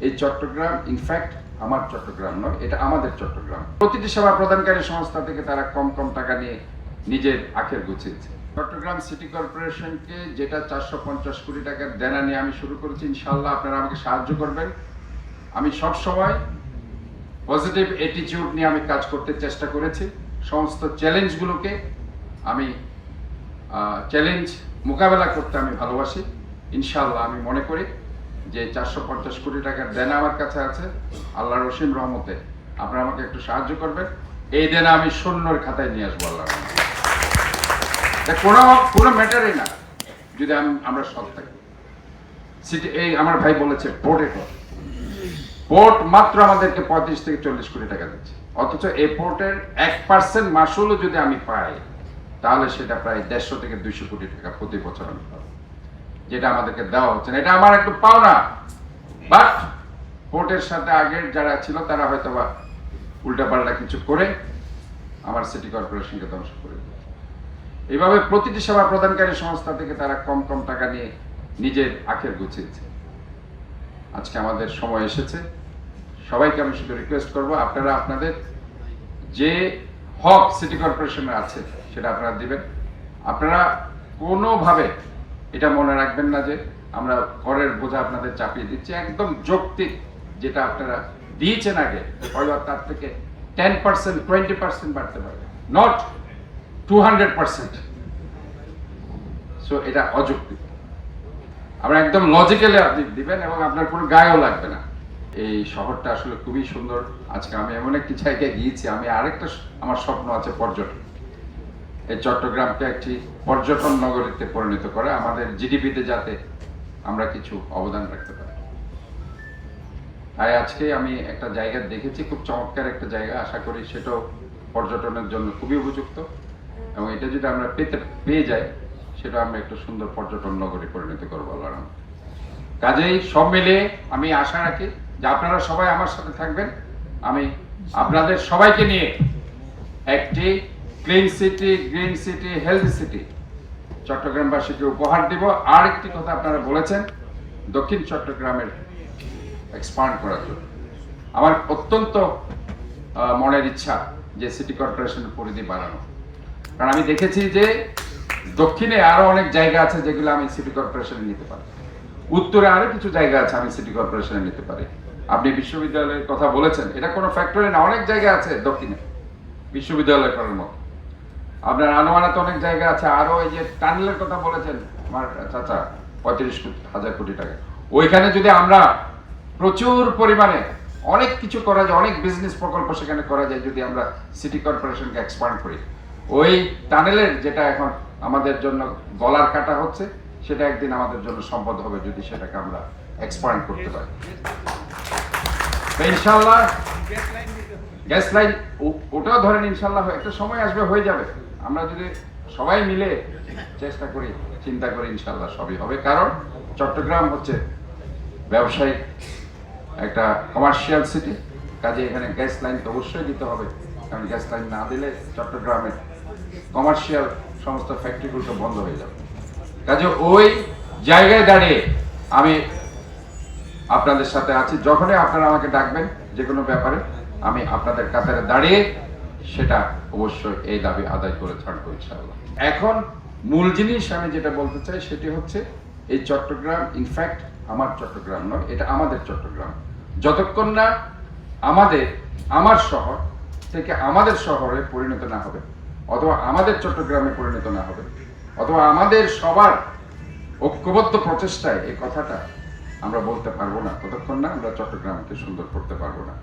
এই চট্টগ্রাম ইনফ্যাক্ট আমার চট্টগ্রাম নয়, এটা আমাদের চট্টগ্রাম। প্রতিটি সেবা প্রদানকারী সংস্থা থেকে তারা কম কম টাকা নিয়ে নিজের আখের গুছিয়েছে। চট্টগ্রাম সিটি কর্পোরেশনকে যেটা 450 কোটি টাকার দেনা নিয়ে আমি শুরু করেছি, ইনশাআল্লাহ আপনারা আমাকে সাহায্য করবেন। আমি সব সময় পজিটিভ অ্যাটিটিউড নিয়ে আমি কাজ করতে চেষ্টা করেছি। সমস্ত চ্যালেঞ্জগুলোকে আমি চ্যালেঞ্জ মোকাবেলা করতে আমি ভালোবাসি। ইনশাআল্লাহ আমি মনে করি যে 450 কোটি টাকার দেনা আমার কাছে আছে, আল্লাহর অসীম রহমতে আপনারা আমাকে একটু সাহায্য করবেন। এই দেনা আমি শূন্যর খাতায় নিয়ে আসবো আল্লাহর রহমতে। কোনো ম্যাটারই না যদি আমরা সৎ থাকি। সিটি এই আমার ভাই বলেছে পোর্ট মাত্র আমাদেরকে 35 থেকে 40 কোটি টাকা দিচ্ছে, অথচ এই পোর্টের 1% মাসুলও যদি আমি পাই তাহলে সেটা প্রায় 150 থেকে 200 কোটি টাকা প্রতি বছর আমি পাবো, যেটা আমাদেরকে দেওয়া হচ্ছে না। এটা আমার একটু পাওনা, বাট পোর্টের সাথে আগের যারা ছিল তারা হয়তো বা উল্টাপাল্টা কিছু করে আমার সিটি কর্পোরেশনকে ধ্বংস করে দিয়েছে। এইভাবে প্রতিটি সেবা প্রদানকারী সংস্থা থেকে তারা কম কম টাকা নিয়ে নিজের আখের গুছিয়েছে। আজকে আমাদের সময় এসেছে, সবাইকে আমি শুধু রিকোয়েস্ট করব, আপনারা আপনাদের যে হক সিটি কর্পোরেশনের আছে সেটা আপনারা দিবেন। আপনারা কোনোভাবে এটা মনে রাখবেন না যে আমরা করের বোঝা আপনাদের চাপিয়ে দিচ্ছি। একদম যৌক্তিক যেটা আপনারা দিয়েছেন আগে, হয়তো তার থেকে 10% 20% বাড়তে পারে, নট 200%। সো এটা অযৌক্তিক। আমরা একদম লজিক্যালি আপনি দিবেন এবং আপনার কোনো গায়েও লাগবে না। এই শহরটা আসলে খুবই সুন্দর। আজকে আমি এমন একটি জায়গায় গিয়েছি, আমি আরেকটা আমার স্বপ্ন আছে পর্যটন। এই চট্টগ্রামকে একটি পর্যটন নগরীতে পরিণত করে আমাদের জিডিপিতে যাতে আমরা কিছু অবদান রাখতে পারি। তাই আজকে আমি একটা জায়গা দেখেছি, খুব চমৎকার একটা জায়গা। আশা করি সেটাও পর্যটনের জন্য খুবই উপযুক্ত এবং এটা যদি আমরা পেয়ে যাই সেটা আমরা একটু সুন্দর পর্যটন নগরী পরিণত করবো আল্লাহর রহমতে। কাজেই সব মিলিয়ে আমি আশা রাখি যে আপনারা সবাই আমার সাথে থাকবেন। আমি আপনাদের সবাইকে নিয়ে একটি clean city, green city, healthy city চট্টগ্রামবাসীকে উপহার দিব। আর একটি কথা আপনারা বলেছেন দক্ষিণ চট্টগ্রামের এক্সপান্ড করার জন্য। আমার অত্যন্ত মনের ইচ্ছা যে সিটি কর্পোরেশনের পরিধি বাড়ানো, কারণ আমি দেখেছি যে দক্ষিণে আরো অনেক জায়গা আছে যেগুলো আমি সিটি কর্পোরেশনে নিতে পারি, উত্তরে আরো কিছু জায়গা আছে আমি সিটি কর্পোরেশনে নিতে পারি। আপনি বিশ্ববিদ্যালয়ের কথা বলেছেন, এটা কোনো ফ্যাক্টরি না, অনেক জায়গা আছে দক্ষিণে বিশ্ববিদ্যালয় করার মতো। আপনার আনোয়ারাতে অনেক জায়গা আছে। আরো এই যে টানেলের কথা বলেছেন আমার চাচা, 35,000 কোটি টাকা, ওইখানে যদি আমরা প্রচুর পরিমাণে অনেক কিছু করা যায়, অনেক বিজনেস প্রকল্প সেখানে করা যায় যদি আমরা সিটি কর্পোরেশনকে এক্সপান্ড করি। ওই টানেলের যেটা এখন আমাদের জন্য গলার কাটা হচ্ছে, সেটা একদিন আমাদের জন্য সম্পদ হবে যদি সেটাকে আমরা এক্সপান্ড করতে পারি। ইনশাআল্লাহ গ্যাস লাইন ওটাও ধরেন ইনশাআল্লাহ একটা সময় আসবে, হয়ে যাবে। আমরা যদি সবাই মিলে চেষ্টা করি, চিন্তা করি, ইনশাআল্লাহ সবই হবে। কারণ চট্টগ্রাম হচ্ছে ব্যবসায়িক একটা কমার্শিয়াল সিটি, কাজে এখানে গ্যাস লাইন তো অবশ্যই দিতে হবে। কারণ গ্যাস লাইন না দিলে চট্টগ্রামের কমার্শিয়াল সমস্ত ফ্যাক্টরিগুলো তো বন্ধ হয়ে যাবে। কাজে ওই জায়গায় দাঁড়িয়ে আমি আপনাদের সাথে আছি। যখনই আপনারা আমাকে ডাকবেন যে কোনো ব্যাপারে, আমি আপনাদের কাতারে দাঁড়িয়ে সেটা অবশ্যই এই দাবি আদায় করে ছাড়বো ইনশাআল্লাহ। এখন মূল জিনিস আমি যেটা বলতে চাই সেটি হচ্ছে এই চট্টগ্রাম ইনফ্যাক্ট আমার চট্টগ্রাম নয়, এটা আমাদের চট্টগ্রাম। যতক্ষণ না আমার শহর থেকে আমাদের শহরে পরিণত না হবে, অথবা আমাদের চট্টগ্রামে পরিণত না হবে, অথবা আমাদের সবার ঐক্যবদ্ধ প্রচেষ্টায় এই কথাটা আমরা বলতে পারবো না, ততক্ষণ না আমরা চট্টগ্রামকে সুন্দর করতে পারবো না।